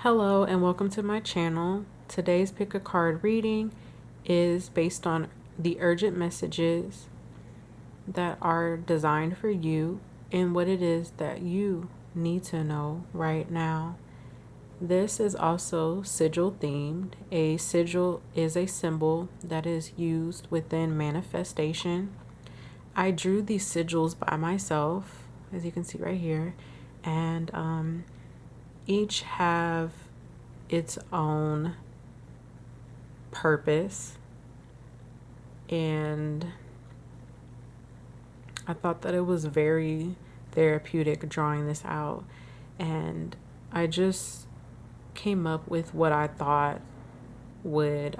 Hello and welcome to my channel. Today's pick a card reading is based on the urgent messages that are designed for you and what it is that you need to know right now. This is also sigil themed. A sigil is a symbol that is used within manifestation. I drew these sigils by myself, as you can see right here, and each have its own purpose, and I thought that it was very therapeutic drawing this out, and I just came up with what I thought would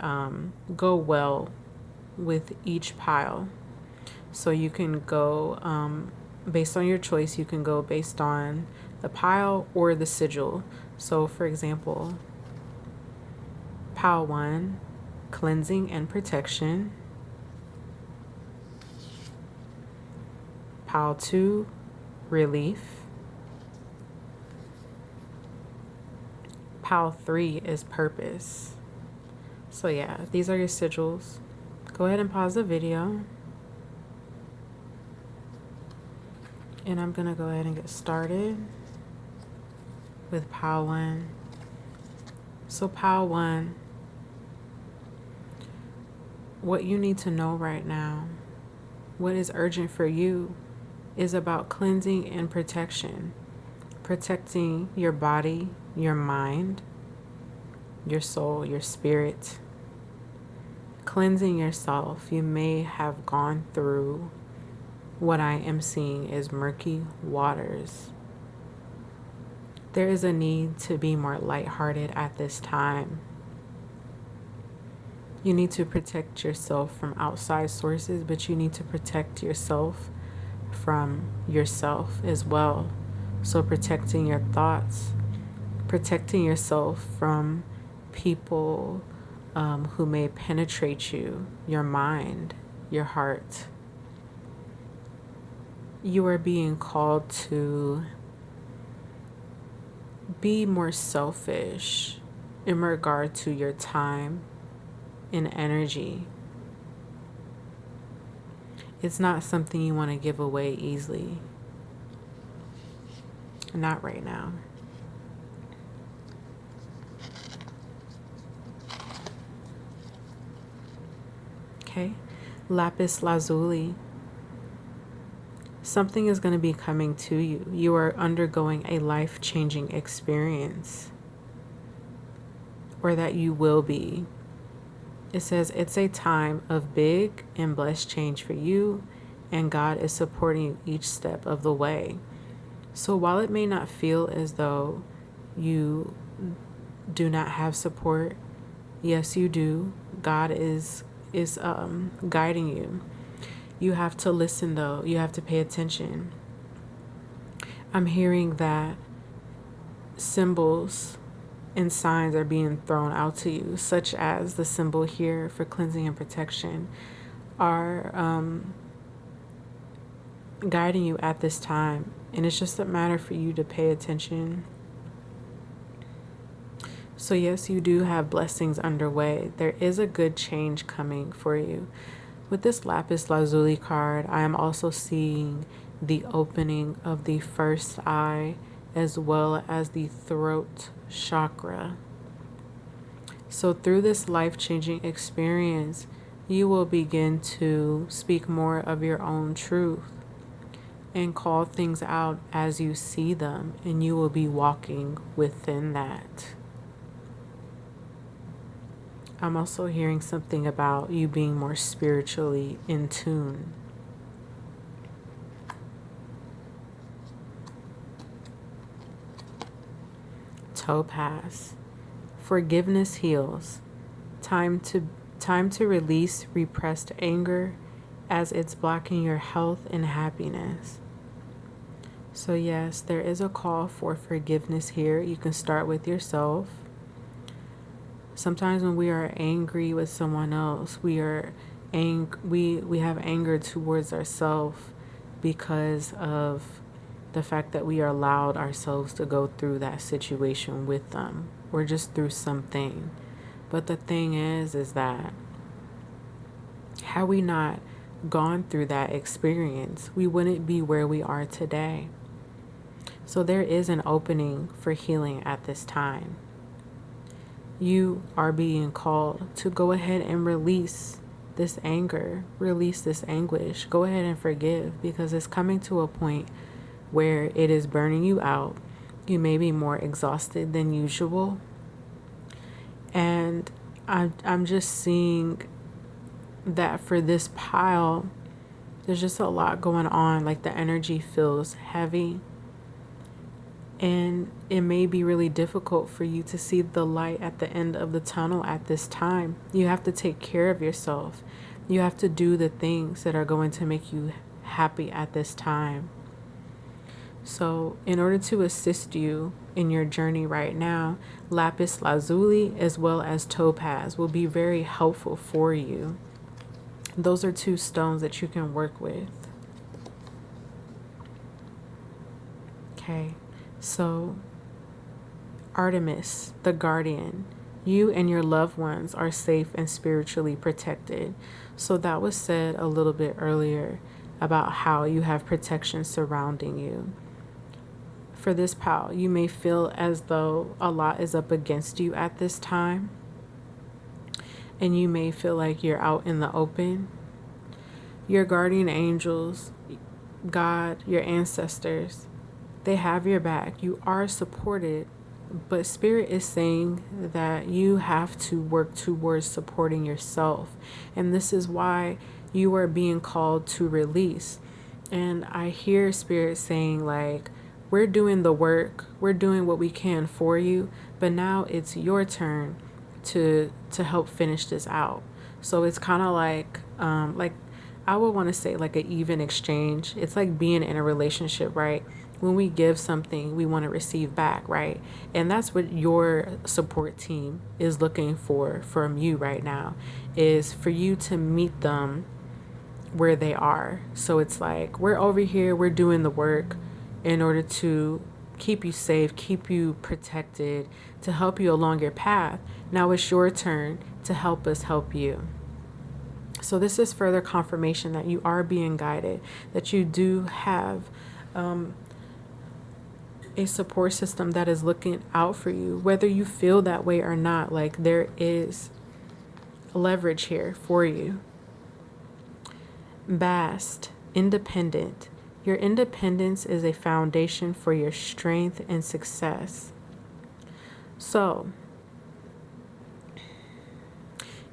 go well with each pile. So you can go based on your choice. You can go based on the pile or the sigil. So for example, pile 1, cleansing and protection. Pile 2, relief. Pile 3 is purpose. So yeah, these are your sigils. Go ahead and pause the video. And I'm gonna go ahead and get started with pile 1. So pile 1, what you need to know right now, what is urgent for you, is about cleansing and protection. Protecting your body, your mind, your soul, your spirit. Cleansing yourself. You may have gone through what I am seeing is murky waters. There is a need to be more lighthearted at this time. You need to protect yourself from outside sources, but you need to protect yourself from yourself as well. So protecting your thoughts, protecting yourself from people who may penetrate you, your mind, your heart. You are being called to be more selfish in regard to your time and energy. It's not something you want to give away easily. Not right now. Okay, lapis lazuli. Something is going to be coming to you. You are undergoing a life-changing experience, or that you will be. It says it's a time of big and blessed change for you, and God is supporting you each step of the way. So while it may not feel as though you do not have support, yes, you do. God is guiding you. You have to listen though. You have to pay attention. I'm hearing that symbols and signs are being thrown out to you, such as the symbol here for cleansing and protection, are guiding you at this time. And it's just a matter for you to pay attention. So yes, you do have blessings underway. There is a good change coming for you. With this lapis lazuli card, I am also seeing the opening of the first eye as well as the throat chakra. So through this life-changing experience, you will begin to speak more of your own truth and call things out as you see them, and you will be walking within that. I'm also hearing something about you being more spiritually in tune. Topaz. Forgiveness heals. Time to release repressed anger as it's blocking your health and happiness. So yes, there is a call for forgiveness here. You can start with yourself. Sometimes when we are angry with someone else, we have anger towards ourselves because of the fact that we allowed ourselves to go through that situation with them or just through something. But the thing is that had we not gone through that experience, we wouldn't be where we are today. So there is an opening for healing at this time. You are being called to go ahead and release this anger, release this anguish. Go ahead and forgive, because it's coming to a point where it is burning you out. You may be more exhausted than usual. And I'm just seeing that for this pile, there's just a lot going on. Like the energy feels heavy. And it may be really difficult for you to see the light at the end of the tunnel at this time. You have to take care of yourself. You have to do the things that are going to make you happy at this time. So in order to assist you in your journey right now, lapis lazuli as well as topaz will be very helpful for you. Those are two stones that you can work with. Okay. So, Artemis, the guardian, you and your loved ones are safe and spiritually protected. So that was said a little bit earlier about how you have protection surrounding you. For this pal, you may feel as though a lot is up against you at this time. And you may feel like you're out in the open. Your guardian angels, God, your ancestors, they have your back. You are supported, but Spirit is saying that you have to work towards supporting yourself. And this is why you are being called to release. And I hear Spirit saying, like, we're doing the work, we're doing what we can for you, but now it's your turn to help finish this out. So it's kind of like I would want to say like an even exchange. It's like being in a relationship, right? When we give something, we want to receive back, right? And that's what your support team is looking for from you right now, is for you to meet them where they are. So it's like, we're over here, we're doing the work in order to keep you safe, keep you protected, to help you along your path. Now it's your turn to help us help you. So this is further confirmation that you are being guided, that you do have a support system that is looking out for you, whether you feel that way or not. Like, there is leverage here for you. Bast, independent. Your independence is a foundation for your strength and success. So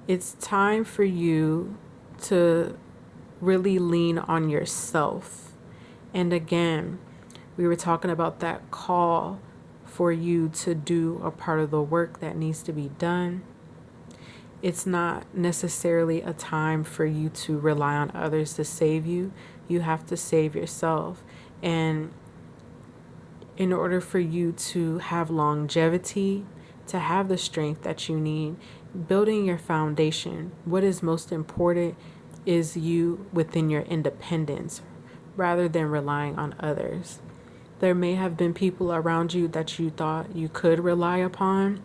it's time for you to really lean on yourself. And again, we were talking about that call for you to do a part of the work that needs to be done. It's not necessarily a time for you to rely on others to save you. You have to save yourself. And in order for you to have longevity, to have the strength that you need, building your foundation, what is most important is you within your independence rather than relying on others. There may have been people around you that you thought you could rely upon,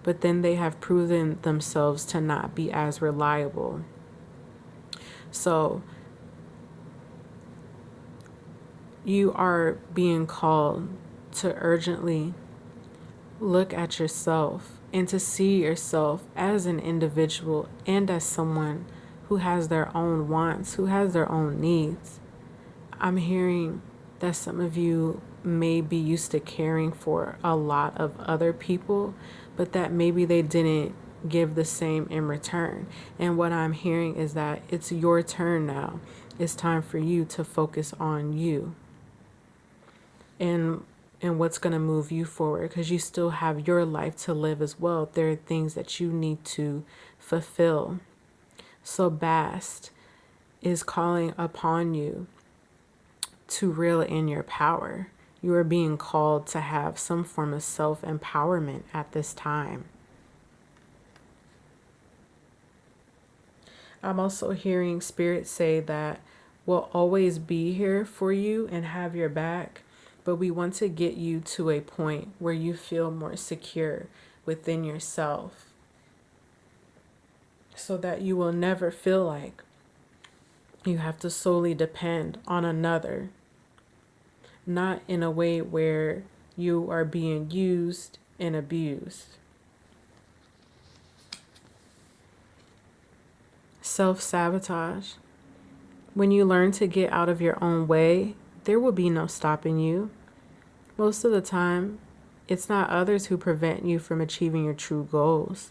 but then they have proven themselves to not be as reliable. So you are being called to urgently look at yourself and to see yourself as an individual and as someone who has their own wants, who has their own needs. I'm hearing that some of you may be used to caring for a lot of other people, but that maybe they didn't give the same in return. And what I'm hearing is that it's your turn now. It's time for you to focus on you and what's going to move you forward, because you still have your life to live as well. There are things that you need to fulfill. So Bast is calling upon you to reel in your power. You are being called to have some form of self-empowerment at this time. I'm also hearing Spirit say that we'll always be here for you and have your back, but we want to get you to a point where you feel more secure within yourself, so that you will never feel like you have to solely depend on another, not in a way where you are being used and abused. Self-sabotage. When you learn to get out of your own way, there will be no stopping you. Most of the time, it's not others who prevent you from achieving your true goals.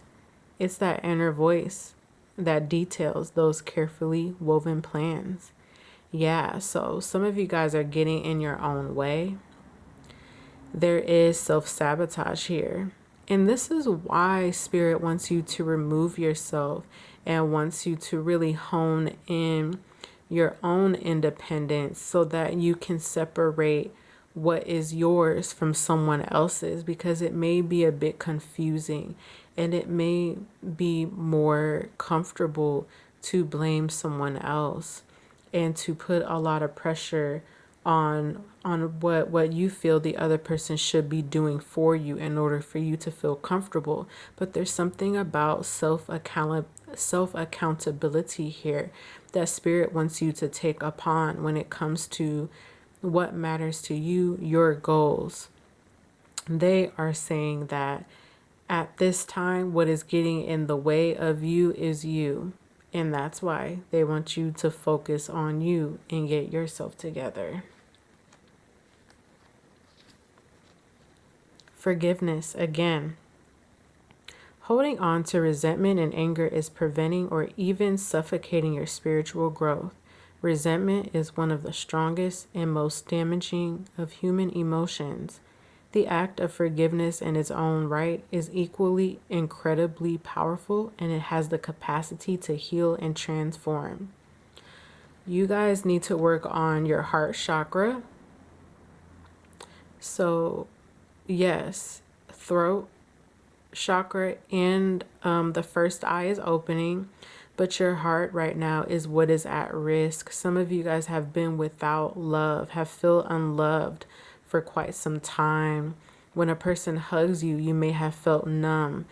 It's that inner voice that details those carefully woven plans. Yeah, so some of you guys are getting in your own way. There is self-sabotage here. And this is why Spirit wants you to remove yourself and wants you to really hone in your own independence so that you can separate what is yours from someone else's, because it may be a bit confusing and it may be more comfortable to blame someone else and to put a lot of pressure on what you feel the other person should be doing for you in order for you to feel comfortable. But there's something about self-accountability here that Spirit wants you to take upon when it comes to what matters to you, your goals. They are saying that at this time, what is getting in the way of you is you. And that's why they want you to focus on you and get yourself together. Forgiveness, again. Holding on to resentment and anger is preventing or even suffocating your spiritual growth. Resentment is one of the strongest and most damaging of human emotions. The act of forgiveness in its own right is equally incredibly powerful, and it has the capacity to heal and transform. You guys need to work on your heart chakra. So, yes, throat chakra and the first eye is opening, but your heart right now is what is at risk. Some of you guys have been without love, have felt unloved for quite some time. When a person hugs you, you may have felt numb.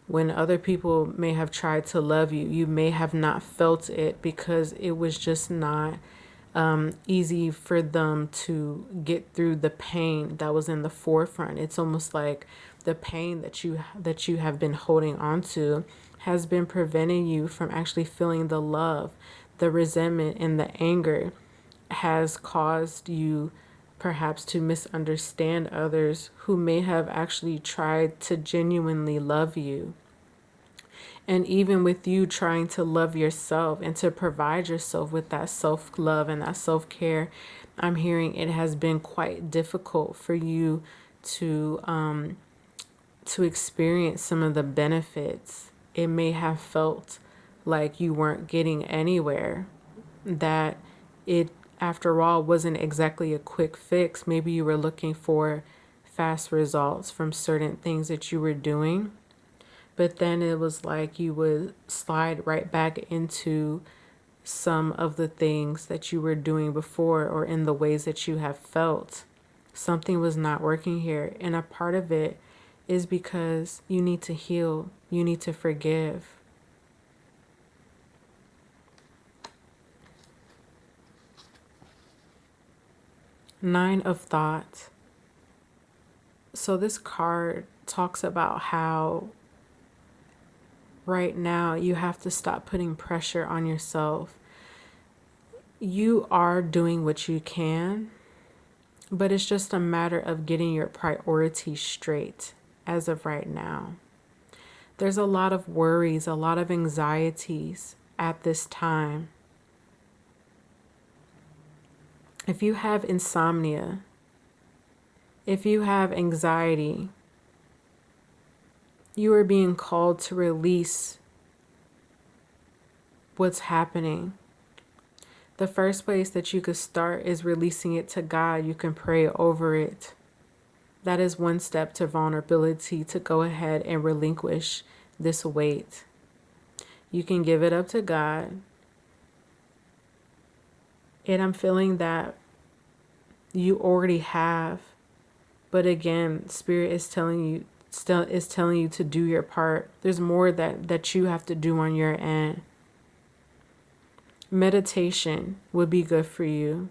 When other people may have tried to love you, you may have not felt it because it was just not easy for them to get through the pain that was in the forefront. It's almost like the pain that you have been holding on to has been preventing you from actually feeling the love. The resentment and the anger has caused you perhaps to misunderstand others who may have actually tried to genuinely love you. And even with you trying to love yourself and to provide yourself with that self-love and that self-care, I'm hearing it has been quite difficult for you to experience some of the benefits. It may have felt like you weren't getting anywhere, that it, after all, wasn't exactly a quick fix. Maybe you were looking for fast results from certain things that you were doing, but then it was like you would slide right back into some of the things that you were doing before, or in the ways that you have felt. Something was not working here, and a part of it is because you need to heal, you need to forgive. Nine of Thoughts. So this card talks about how right now you have to stop putting pressure on yourself. You are doing what you can, but it's just a matter of getting your priorities straight as of right now. There's a lot of worries, a lot of anxieties at this time. If you have insomnia, if you have anxiety, you are being called to release what's happening. The first place that you could start is releasing it to God. You can pray over it. That is one step to vulnerability, to go ahead and relinquish this weight. You can give it up to God. And I'm feeling that you already have But again, Spirit is telling you, still is telling you to do your part. There's more that you have to do on your end. Meditation would be good for you.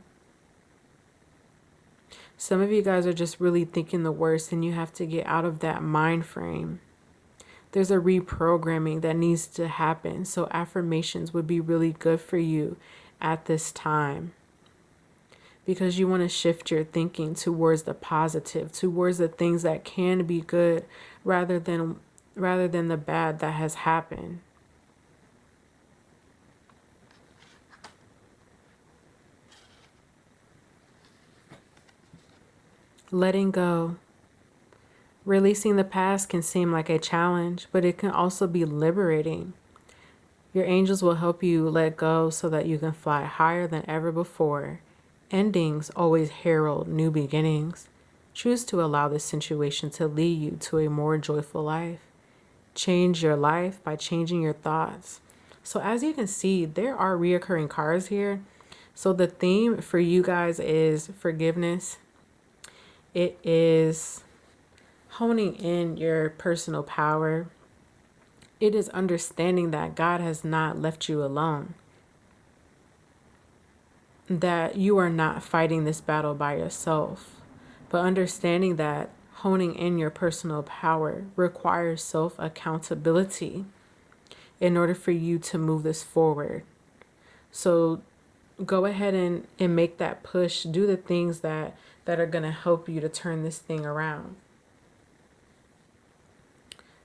Some of you guys are just really thinking the worst, and you have to get out of that mind frame. There's a reprogramming that needs to happen. So affirmations would be really good for you at this time, because you want to shift your thinking towards the positive, towards the things that can be good, rather than the bad that has happened. Letting go. Releasing the past can seem like a challenge, but it can also be liberating. Your angels will help you let go so that you can fly higher than ever before. Endings always herald new beginnings. Choose to allow this situation to lead you to a more joyful life. Change your life by changing your thoughts. So as you can see, there are reoccurring cards here. So the theme for you guys is forgiveness. It is honing in your personal power. It is understanding that God has not left you alone, that you are not fighting this battle by yourself, but understanding that honing in your personal power requires self-accountability in order for you to move this forward. So go ahead and make that push. Do the things that are going to help you to turn this thing around.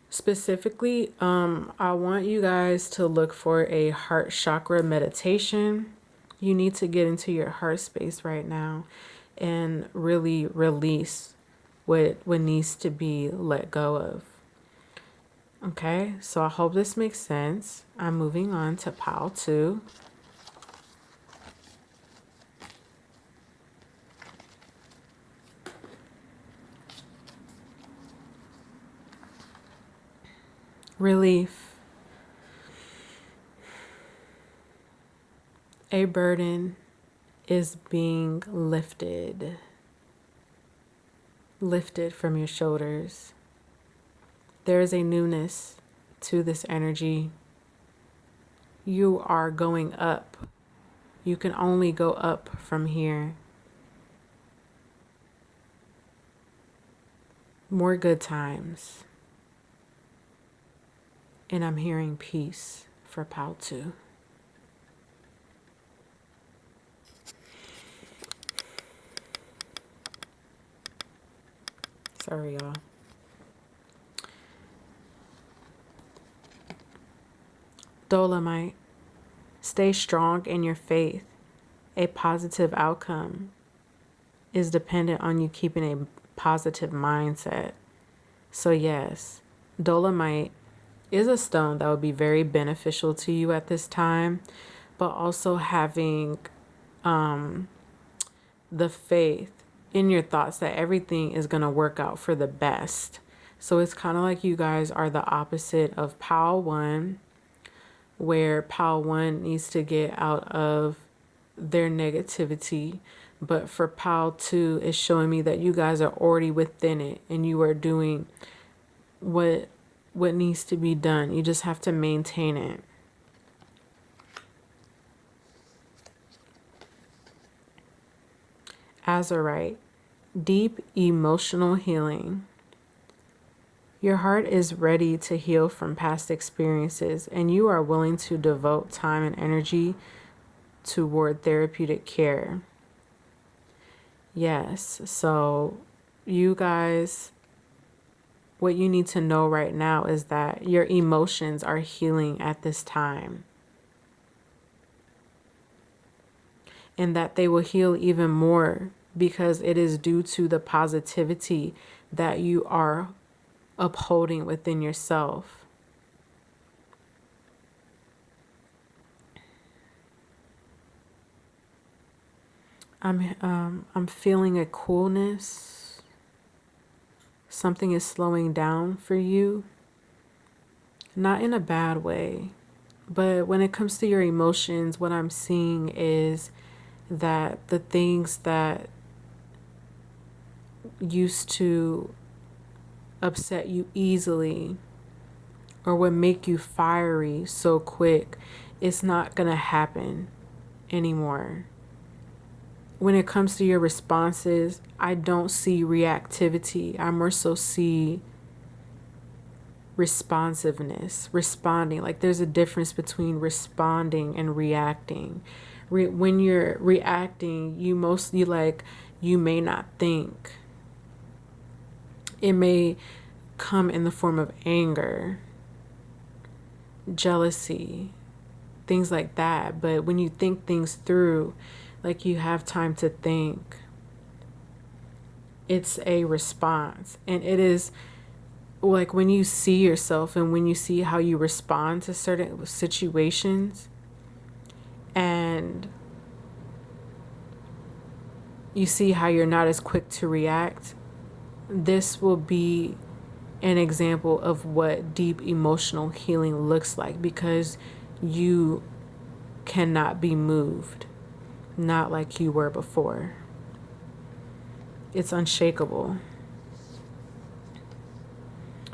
Specifically, I want you guys to look for a heart chakra meditation. You need to get into your heart space right now and really release what needs to be let go of. Okay, so I hope this makes sense. I'm moving on to pile 2. Relief. A burden is being lifted from your shoulders. There is a newness to this energy. You are going up. You can only go up from here. More good times. And I'm hearing peace for pile 2. Sorry, y'all. Dolomite. Stay strong in your faith. A positive outcome is dependent on you keeping a positive mindset. So yes, Dolomite is a stone that would be very beneficial to you at this time, but also having the faith in your thoughts that everything is going to work out for the best. So it's kind of like you guys are the opposite of pile 1, where pile 1 needs to get out of their negativity. But for pile 2, it's showing me that you guys are already within it and you are doing what needs to be done. You just have to maintain it. Azurite. Deep emotional healing. Your heart is ready to heal from past experiences, and you are willing to devote time and energy toward therapeutic care. Yes, so you guys, what you need to know right now is that your emotions are healing at this time, and that they will heal even more because it is due to the positivity that you are upholding within yourself. I'm feeling a coolness. Something is slowing down for you. Not in a bad way, but when it comes to your emotions, what I'm seeing is that the things that used to upset you easily or would make you fiery so quick, it's not going to happen anymore. When it comes to your responses, I don't see reactivity. I more so see responsiveness, responding. Like there's a difference between responding and reacting. When you're reacting, you mostly you may not think. It may come in the form of anger, jealousy, things like that. But when you think things through, like you have time to think, it's a response. And it is like when you see yourself and when you see how you respond to certain situations, and you see how you're not as quick to react, this will be an example of what deep emotional healing looks like, because you cannot be moved, not like you were before. It's unshakable.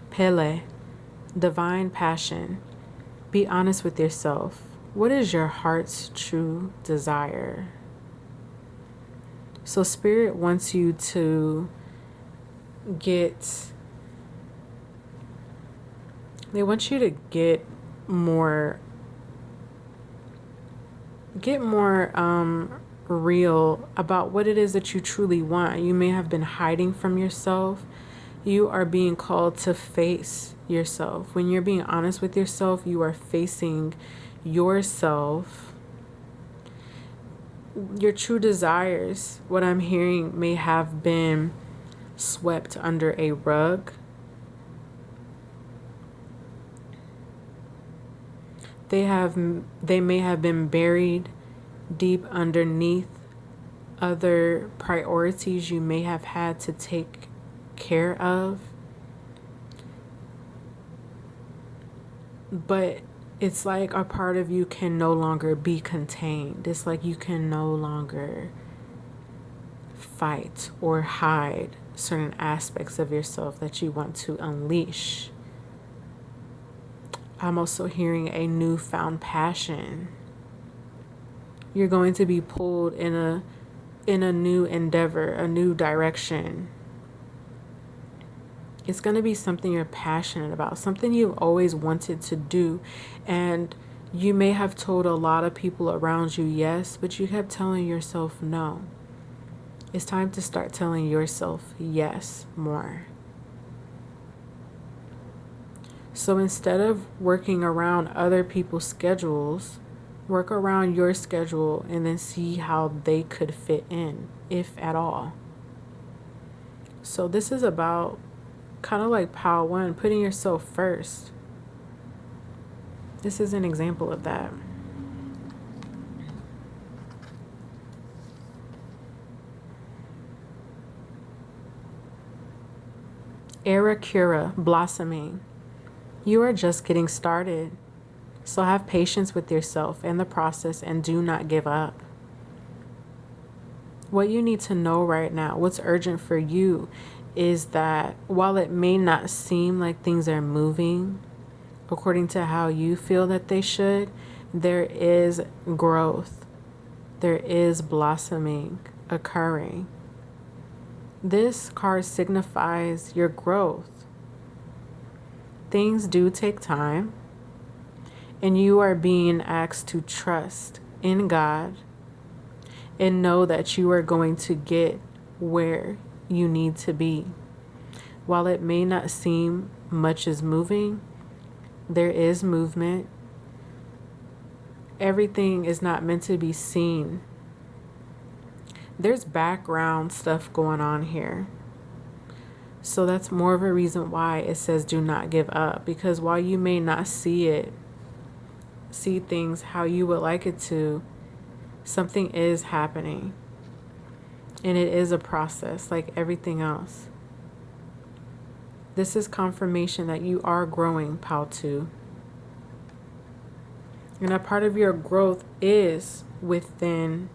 Pele, divine passion. Be honest with yourself. What is your heart's true desire? So Spirit wants you to they want you to get more real about what it is that you truly want. You may have been hiding from yourself. You are being called to face yourself. When you're being honest with yourself, you are facing yourself. Your true desires, what I'm hearing, may have been swept under a rug. They may have been buried deep underneath other priorities you may have had to take care of. But it's like a part of you can no longer be contained. It's like you can no longer fight or hide certain aspects of yourself that you want to unleash. I'm also hearing a newfound passion. You're going to be pulled in a new endeavor, a new direction. It's going to be something you're passionate about, something you've always wanted to do. And you may have told a lot of people around you yes, but you kept telling yourself no. It's time to start telling yourself yes more. So instead of working around other people's schedules, work around your schedule and then see how they could fit in, if at all. So this is about kind of like pile one, putting yourself first. This is an example of that. Era Cura, blossoming. You are just getting started. So have patience with yourself and the process and do not give up. What you need to know right now, what's urgent for you, is that while it may not seem like things are moving according to how you feel that they should, there is growth. There is blossoming occurring. This card signifies your growth. Things do take time, and you are being asked to trust in God and know that you are going to get where you need to be. While it may not seem much is moving, there is movement. Everything is not meant to be seen. There's background stuff going on here. So that's more of a reason why it says do not give up. Because while you may not see things how you would like it to, something is happening. And it is a process like everything else. This is confirmation that you are growing, Pal 2. And a part of your growth is within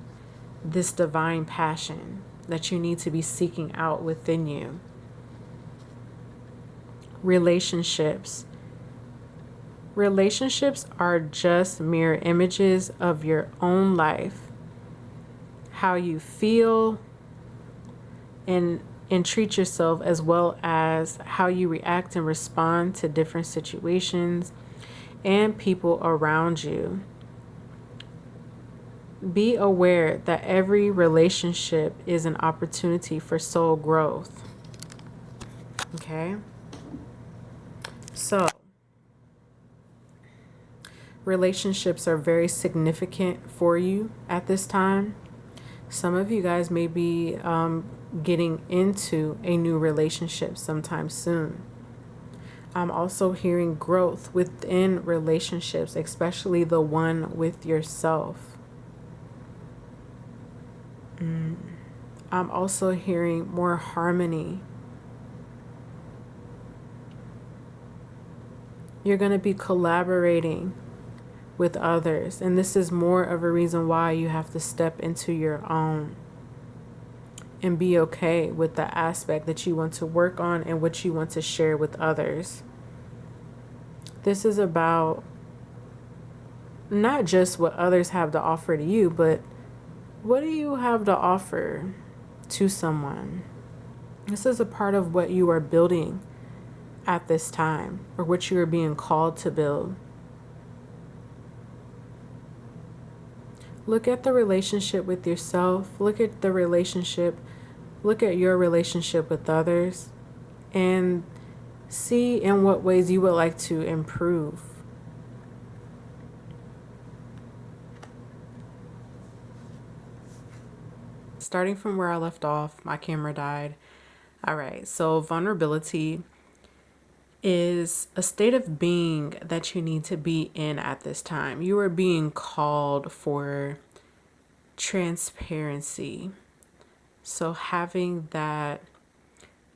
this divine passion. that you need to be seeking out within you. Relationships. Relationships are just mirror images of your own life. How you feel and treat yourself, as well as how you react and respond to different situations and people around you. Be aware that every relationship is an opportunity for soul growth. Okay? So, relationships are very significant for you at this time. Some of you guys may be getting into a new relationship sometime soon. I'm also hearing growth within relationships, especially the one with yourself. I'm also hearing more harmony. You're going to be collaborating with others, and this is more of a reason why you have to step into your own and be okay with the aspect that you want to work on and what you want to share with others. This is about not just what others have to offer to you, but what do you have to offer to someone? This is a part of what you are building at this time, or what you are being called to build. Look at the relationship with yourself. Look at your relationship with others, and see in what ways you would like to improve. Starting from where I left off, my camera died. All right, so vulnerability is a state of being that you need to be in at this time. You are being called for transparency. So having that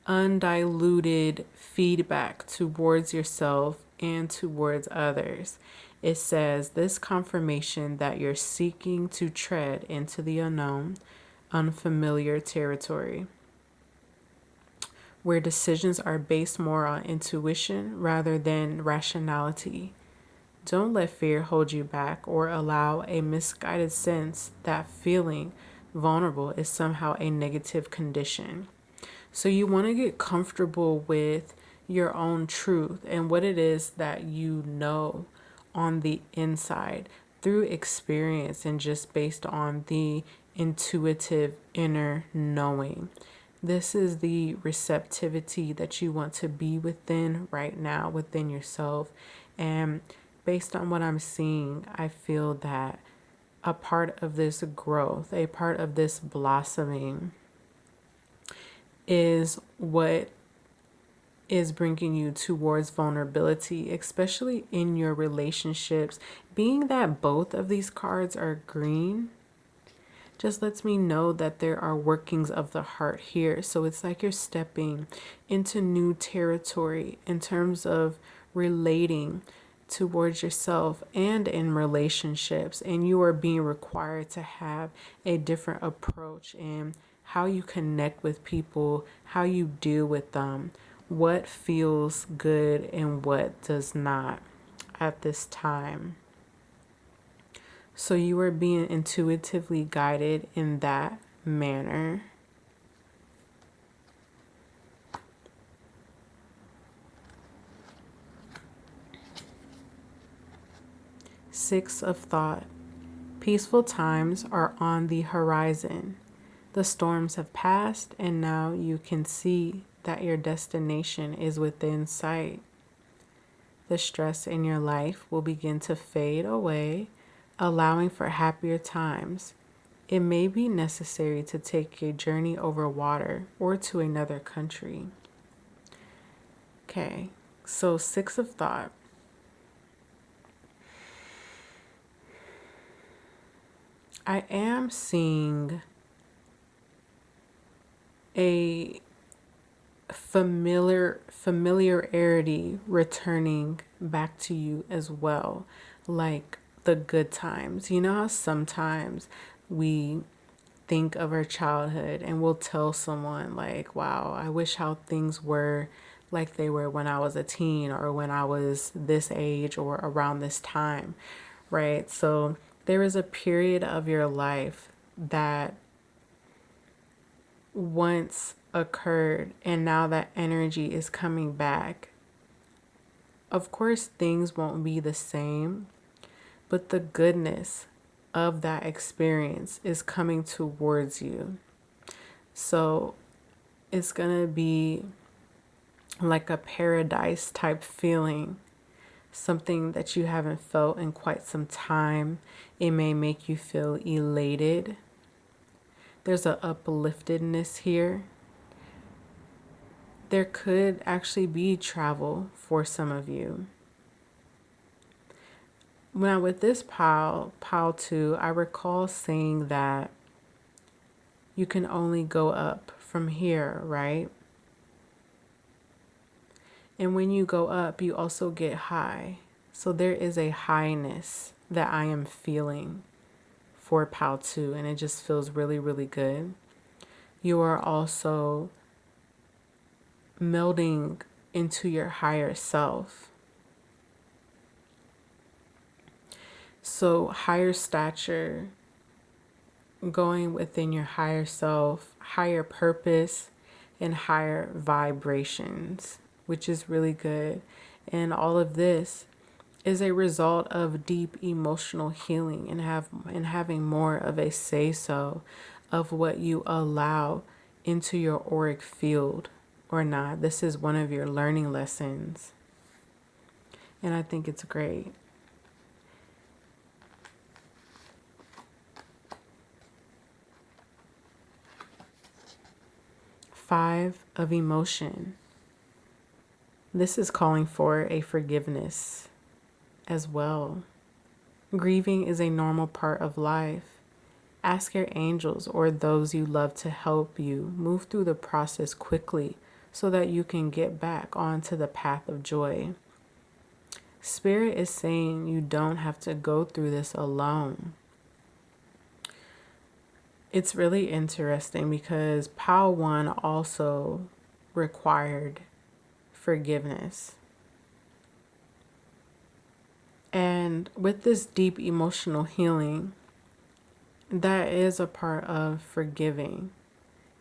undiluted feedback towards yourself and towards others. It says this confirmation that you're seeking to tread into the unknown, unfamiliar territory, where decisions are based more on intuition rather than rationality. Don't let fear hold you back or allow a misguided sense that feeling vulnerable is somehow a negative condition. So you want to get comfortable with your own truth and what it is that you know on the inside through experience and just based on the intuitive inner knowing. This is the receptivity that you want to be within right now, within yourself. And based on what I'm seeing, I feel that a part of this growth, a part of this blossoming, is what is bringing you towards vulnerability, especially in your relationships. Being that both of these cards are green just lets me know that there are workings of the heart here. So it's like you're stepping into new territory in terms of relating towards yourself and in relationships, and you are being required to have a different approach in how you connect with people, how you deal with them, what feels good and what does not at this time. So you are being intuitively guided in that manner. Six of Thought. Peaceful times are on the horizon. The storms have passed, and now you can see that your destination is within sight. The stress in your life will begin to fade away, allowing for happier times. It may be necessary to take a journey over water or to another country. Okay, so Six of Thought. I am seeing a familiarity returning back to you as well, like the good times. You know how sometimes we think of our childhood and we'll tell someone like, wow, I wish how things were like they were when I was a teen or when I was this age or around this time, right? So there is a period of your life that once occurred and now that energy is coming back. Of course, things won't be the same, but the goodness of that experience is coming towards you. So it's going to be like a paradise type feeling, something that you haven't felt in quite some time. It may make you feel elated. There's a upliftedness here. There could actually be travel for some of you. Now with this pile 2, I recall saying that you can only go up from here, right? And when you go up, you also get high. So there is a highness that I am feeling for pile 2, and it just feels really, really good. You are also melding into your higher self. So higher stature, going within your higher self, higher purpose, and higher vibrations, which is really good. And all of this is a result of deep emotional healing and having more of a say-so of what you allow into your auric field or not. This is one of your learning lessons, and I think it's great. Five of emotion. This is calling for a forgiveness as well. Grieving is a normal part of life. Ask your angels or those you love to help you move through the process quickly so that you can get back onto the path of joy. Spirit is saying you don't have to go through this alone. It's really interesting because pile 1 also required forgiveness. And with this deep emotional healing, that is a part of forgiving.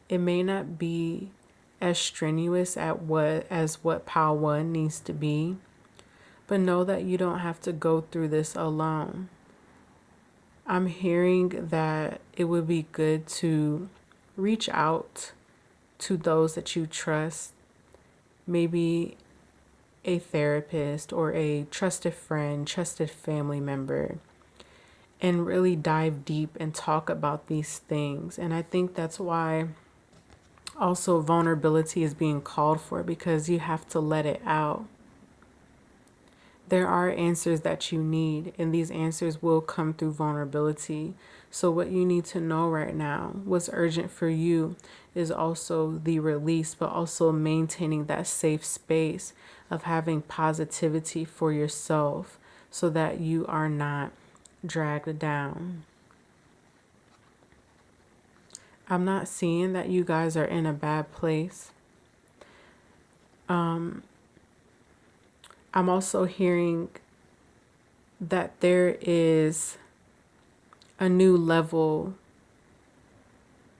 It may not be as strenuous as what pile 1 needs to be, but know that you don't have to go through this alone. I'm hearing that it would be good to reach out to those that you trust, maybe a therapist or a trusted friend, trusted family member, and really dive deep and talk about these things. And I think that's why also vulnerability is being called for, because you have to let it out. There are answers that you need, and these answers will come through vulnerability. So what you need to know right now, what's urgent for you, is also the release, but also maintaining that safe space of having positivity for yourself so that you are not dragged down. I'm not seeing that you guys are in a bad place. I'm also hearing that there is a new level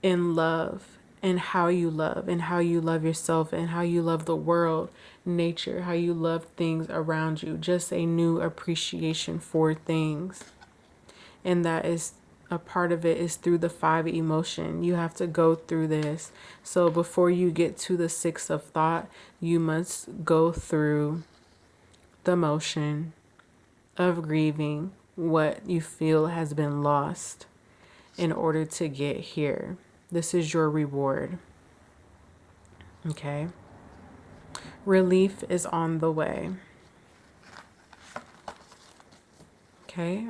in love and how you love yourself and how you love the world, nature, how you love things around you, just a new appreciation for things. And that is a part of it is through the 5 emotion. You have to go through this. So before you get to the 6 of thought, you must go through the motion of grieving what you feel has been lost in order to get here. This is your reward. Okay? Relief is on the way. Okay?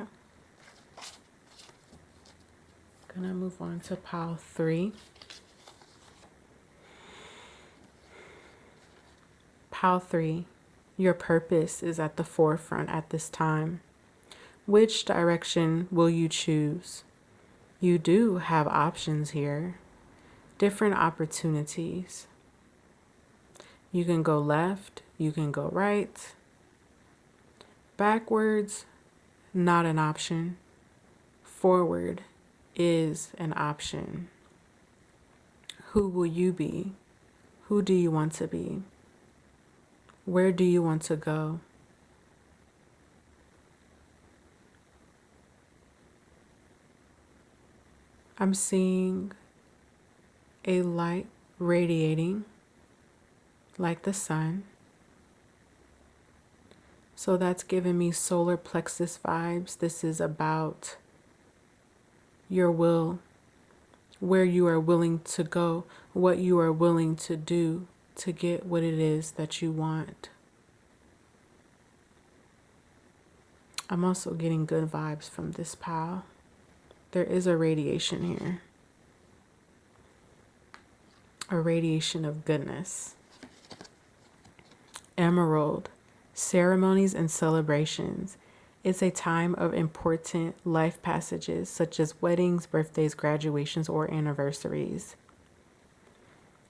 Gonna move on to pile 3. Pile 3. Your purpose is at the forefront at this time. Which direction will you choose? You do have options here, different opportunities. You can go left, you can go right. Backwards, not an option. Forward is an option. Who will you be? Who do you want to be? Where do you want to go? I'm seeing a light radiating like the sun. So that's giving me solar plexus vibes. This is about your will, where you are willing to go, what you are willing to do to get what it is that you want. I'm also getting good vibes from this pile. There is a radiation here, a radiation of goodness. Emerald, ceremonies and celebrations. It's a time of important life passages such as weddings, birthdays, graduations, or anniversaries.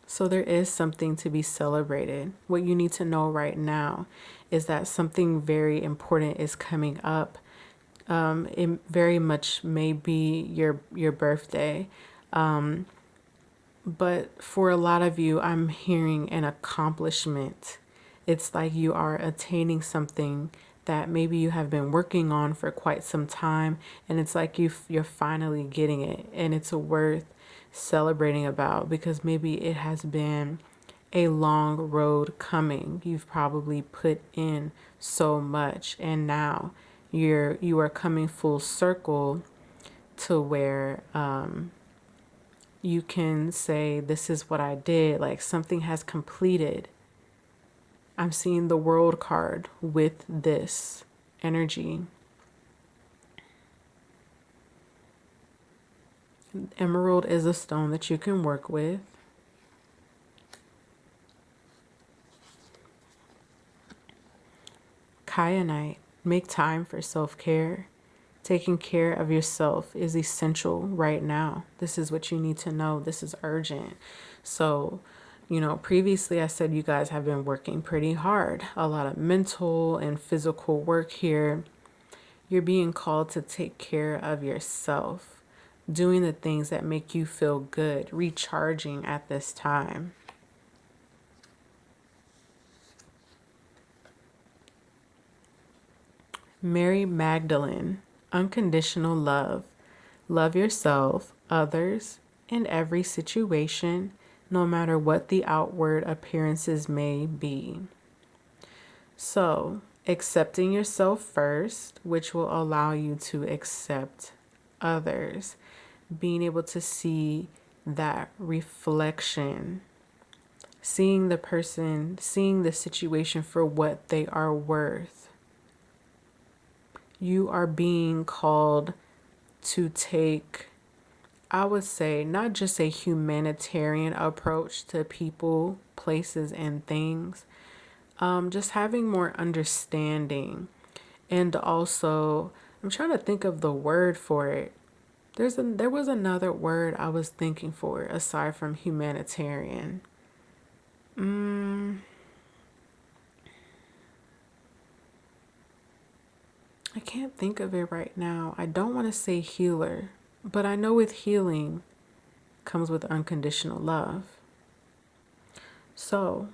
So there is something to be celebrated. What you need to know right now is that something very important is coming up. It very much may be your birthday. But for a lot of you, I'm hearing an accomplishment. It's like you are attaining something that maybe you have been working on for quite some time, and it's like you're finally getting it, and it's worth celebrating about because maybe it has been a long road coming. You've probably put in so much, and now you are coming full circle to where you can say, this is what I did, like something has completed. I'm seeing the World card with this energy. Emerald is a stone that you can work with. Kyanite, make time for self-care. Taking care of yourself is essential right now. This is what you need to know. This is urgent. So, previously I said you guys have been working pretty hard. A lot of mental and physical work here. You're being called to take care of yourself, doing the things that make you feel good, recharging at this time. Mary Magdalene, unconditional love. Love yourself, others, and every situation, no matter what the outward appearances may be. So, accepting yourself first, which will allow you to accept others. Being able to see that reflection, seeing the person, seeing the situation for what they are worth. You are being called to take, I would say, not just a humanitarian approach to people, places, and things. Just having more understanding. And also, I'm trying to think of the word for it. There was another word I was thinking for aside from humanitarian. I can't think of it right now. I don't want to say healer, but I know with healing comes with unconditional love. So,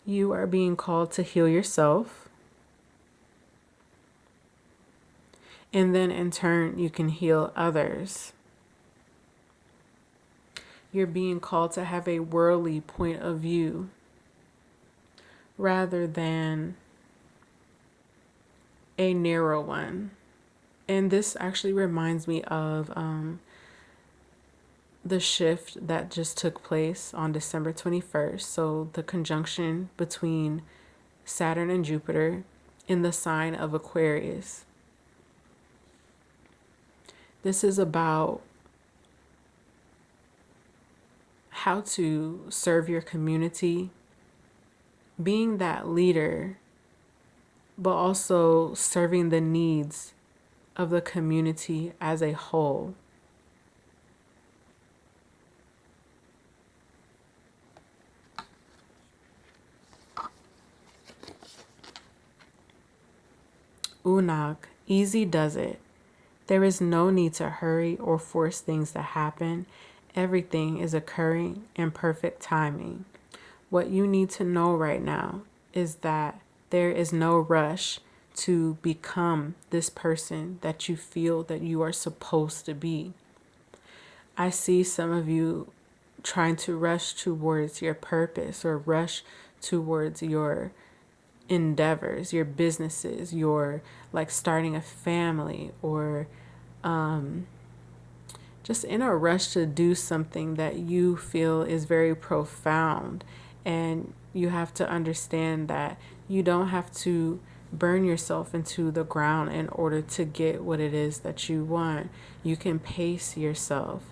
you are being called to heal yourself. And then in turn, you can heal others. You're being called to have a worldly point of view rather than a narrow one. And this actually reminds me of the shift that just took place on December 21st. So the conjunction between Saturn and Jupiter in the sign of Aquarius. This is about how to serve your community, being that leader, but also serving the needs of the community as a whole. Unag, easy does it. There is no need to hurry or force things to happen. Everything is occurring in perfect timing. What you need to know right now is that there is no rush to become this person that you feel that you are supposed to be. I see some of you trying to rush towards your purpose or rush towards your endeavors, your businesses, your like starting a family, or just in a rush to do something that you feel is very profound. And you have to understand that you don't have to burn yourself into the ground in order to get what it is that you want. You can pace yourself.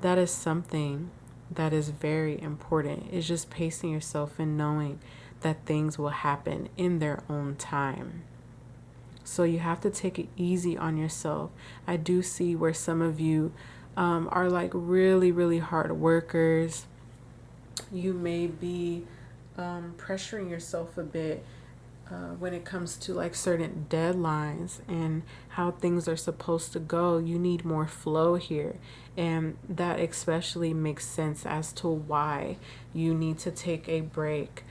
That is something that is very important. It's just pacing yourself and knowing that things will happen in their own time. So you have to take it easy on yourself. I do see where some of you are like really, really hard workers. You may be pressuring yourself a bit when it comes to like certain deadlines and how things are supposed to go. You need more flow here. And that especially makes sense as to why you need to take a break.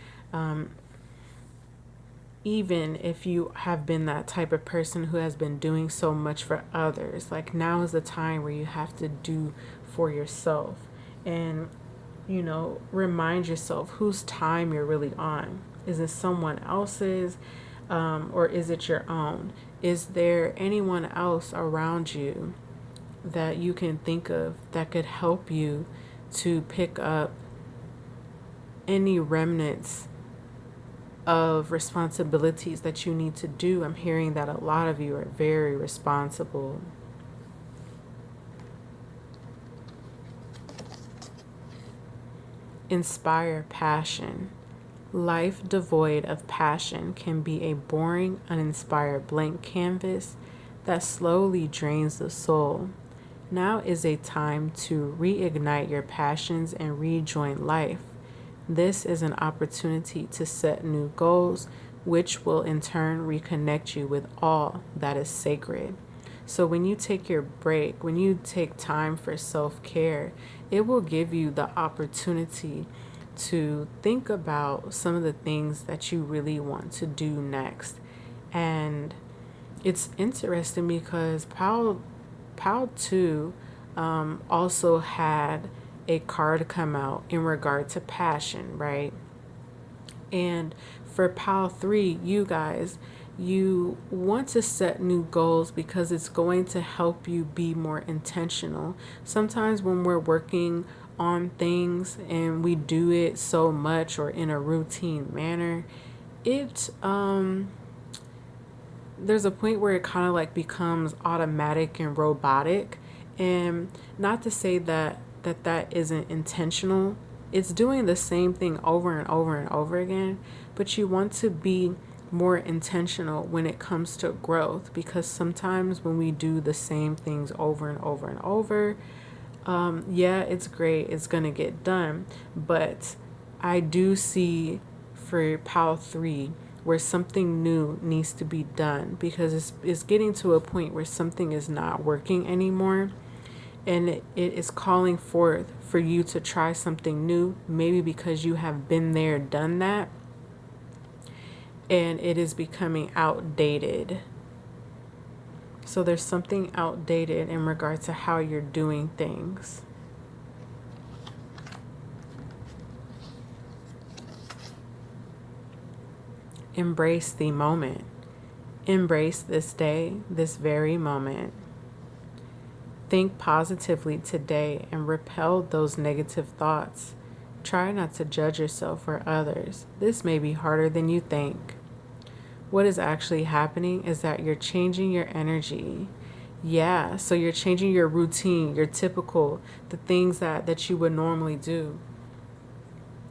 Even if you have been that type of person who has been doing so much for others, like now is the time where you have to do for yourself and, you know, remind yourself whose time you're really on. Is it someone else's or is it your own? Is there anyone else around you that you can think of that could help you to pick up any remnants of responsibilities that you need to do? I'm hearing that a lot of you are very responsible. Inspire passion. Life devoid of passion can be a boring, uninspired blank canvas that slowly drains the soul. Now is a time to reignite your passions and rejoin life. This is an opportunity to set new goals, which will in turn reconnect you with all that is sacred. So when you take your break, when you take time for self-care, it will give you the opportunity to think about some of the things that you really want to do next. And it's interesting because Pal 2 also had a card come out in regard to passion, right? And for Pal 3, you guys, you want to set new goals because it's going to help you be more intentional. Sometimes when we're working on things and we do it so much or in a routine manner, it there's a point where it kind of like becomes automatic and robotic. And not to say that isn't intentional. It's doing the same thing over and over and over again, but you want to be more intentional when it comes to growth, because sometimes when we do the same things over and over and over, yeah, it's great, it's gonna get done, but I do see for Pal 3 where something new needs to be done, because it's getting to a point where something is not working anymore. And it is calling forth for you to try something new, maybe because you have been there, done that, and it is becoming outdated. So there's something outdated in regard to how you're doing things. Embrace the moment. Embrace this day, this very moment. Think positively today and repel those negative thoughts. Try not to judge yourself or others. This may be harder than you think. What is actually happening is that you're changing your energy. Yeah, so you're changing your routine, your typical, the things that you would normally do.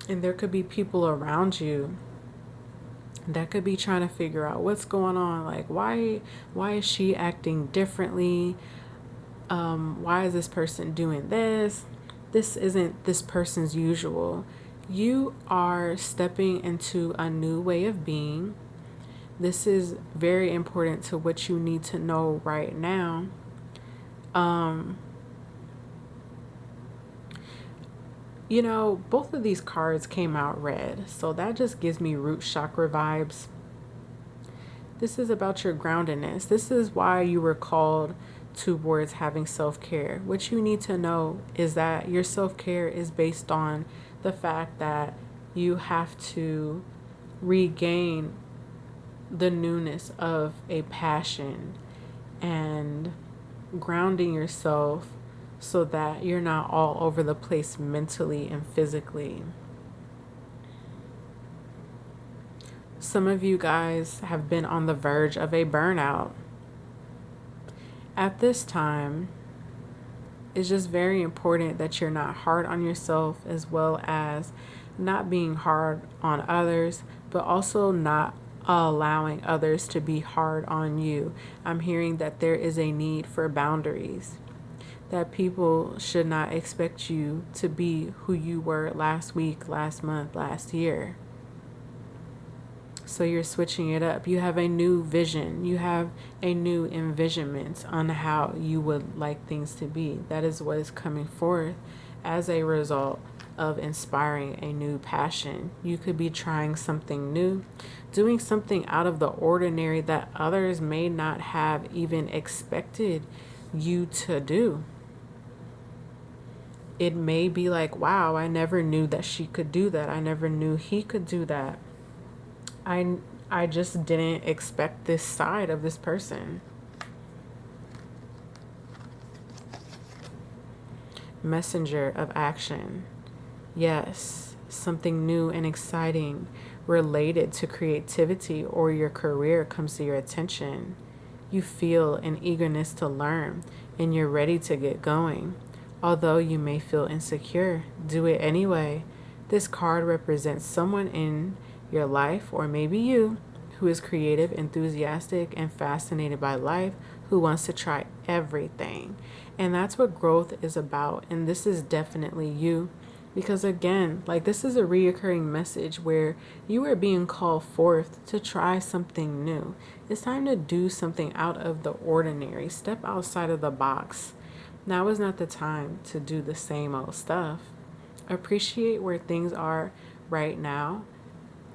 And there could be people around you That could be trying to figure out what's going on. Like, why is she acting differently? Why is this person doing this? This isn't this person's usual. You are stepping into a new way of being. This is very important to what you need to know right now. You know, both of these cards came out red, so that just gives me root chakra vibes. This is about your groundedness. This is why you were called towards having self-care. What you need to know is that your self-care is based on the fact that you have to regain the newness of a passion and grounding yourself so that you're not all over the place mentally and physically. Some of you guys have been on the verge of a burnout. At this time, it's just very important that you're not hard on yourself, as well as not being hard on others, but also not allowing others to be hard on you. I'm hearing that there is a need for boundaries, that people should not expect you to be who you were last week, last month, last year. So you're switching it up. You have a new vision. You have a new envisionment on how you would like things to be. That is what is coming forth as a result of inspiring a new passion. You could be trying something new, doing something out of the ordinary that others may not have even expected you to do. It may be like, wow, I never knew that she could do that. I never knew he could do that. I just didn't expect this side of this person. Messenger of action. Yes, something new and exciting related to creativity or your career comes to your attention. You feel an eagerness to learn and you're ready to get going. Although you may feel insecure, do it anyway. This card represents someone in your life, or maybe you, who is creative, enthusiastic, and fascinated by life, who wants to try everything. And that's what growth is about. And this is definitely you. Because again, like, this is a reoccurring message where you are being called forth to try something new. It's time to do something out of the ordinary. Step outside of the box. Now is not the time to do the same old stuff. Appreciate where things are right now.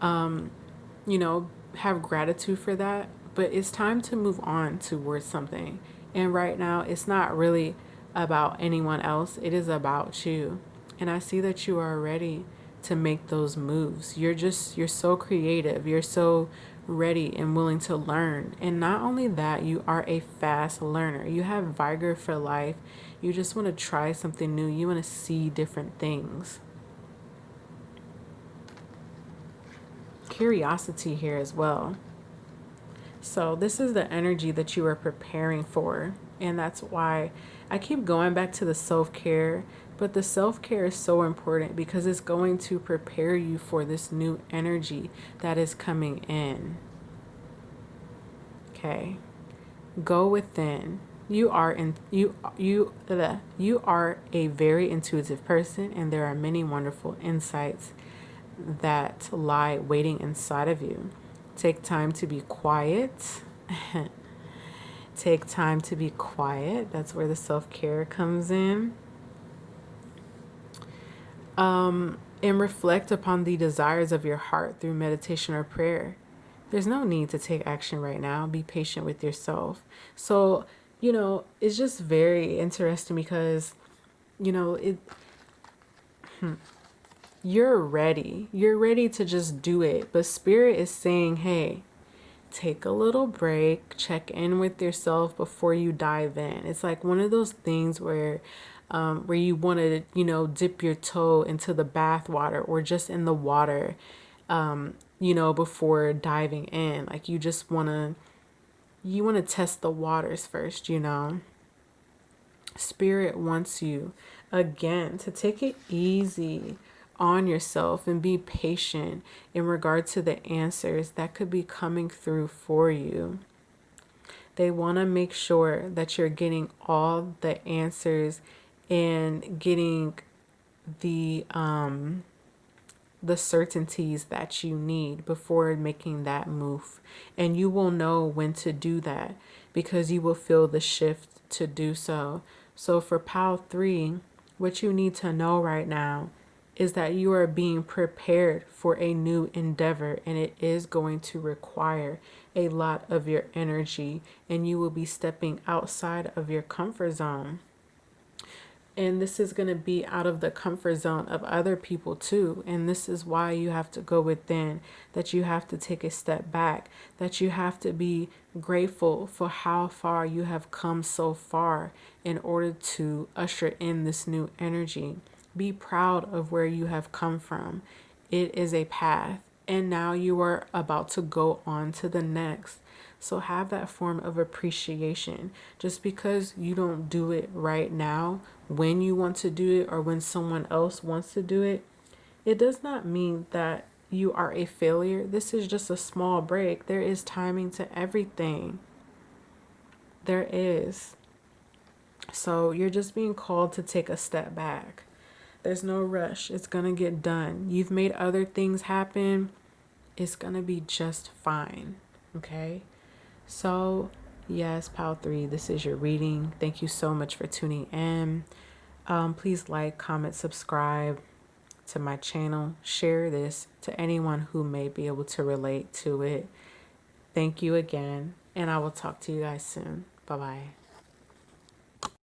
You know, have gratitude for that, but it's time to move on towards something. And right now, it's not really about anyone else. It is about you. And I see that you are ready to make those moves. You're so creative. You're so ready and willing to learn. And not only that, you are a fast learner. You have vigor for life. You just want to try something new. You want to see different things. Curiosity here as well. So this is the energy that you are preparing for. And that's why I keep going back to the self-care. But the self-care is so important because it's going to prepare you for this new energy that is coming in. Okay. Go within. You are a very intuitive person, and there are many wonderful insights that lie waiting inside of you. Take time to be quiet. Take time to be quiet. That's where the self-care comes in. And reflect upon the desires of your heart through meditation or prayer. There's no need to take action right now. Be patient with yourself. So, you know, it's just very interesting because, you know, you're ready. You're ready to just do it. But Spirit is saying, hey, take a little break, check in with yourself before you dive in. It's like one of those things where you want to, you know, dip your toe into the bath water or just in the water, you know, before diving in. Like you want to test the waters first, you know. Spirit wants you, again, to take it easy on yourself and be patient in regard to the answers that could be coming through for you. They want to make sure that you're getting all the answers and getting the certainties that you need before making that move. And you will know when to do that because you will feel the shift to do so. So for pile 3, what you need to know right now is that you are being prepared for a new endeavor, and it is going to require a lot of your energy, and you will be stepping outside of your comfort zone. And this is going to be out of the comfort zone of other people too. And this is why you have to go within, that you have to take a step back, that you have to be grateful for how far you have come so far in order to usher in this new energy. Be proud of where you have come from. It is a path. And now you are about to go on to the next. So have that form of appreciation. Just because you don't do it right now, when you want to do it or when someone else wants to do it, it does not mean that you are a failure. This is just a small break. There is timing to everything. There is. So you're just being called to take a step back. There's no rush. It's going to get done. You've made other things happen. It's going to be just fine. Okay? So, yes, pile 3, this is your reading. Thank you so much for tuning in. Please like, comment, subscribe to my channel. Share this to anyone who may be able to relate to it. Thank you again, and I will talk to you guys soon. Bye-bye.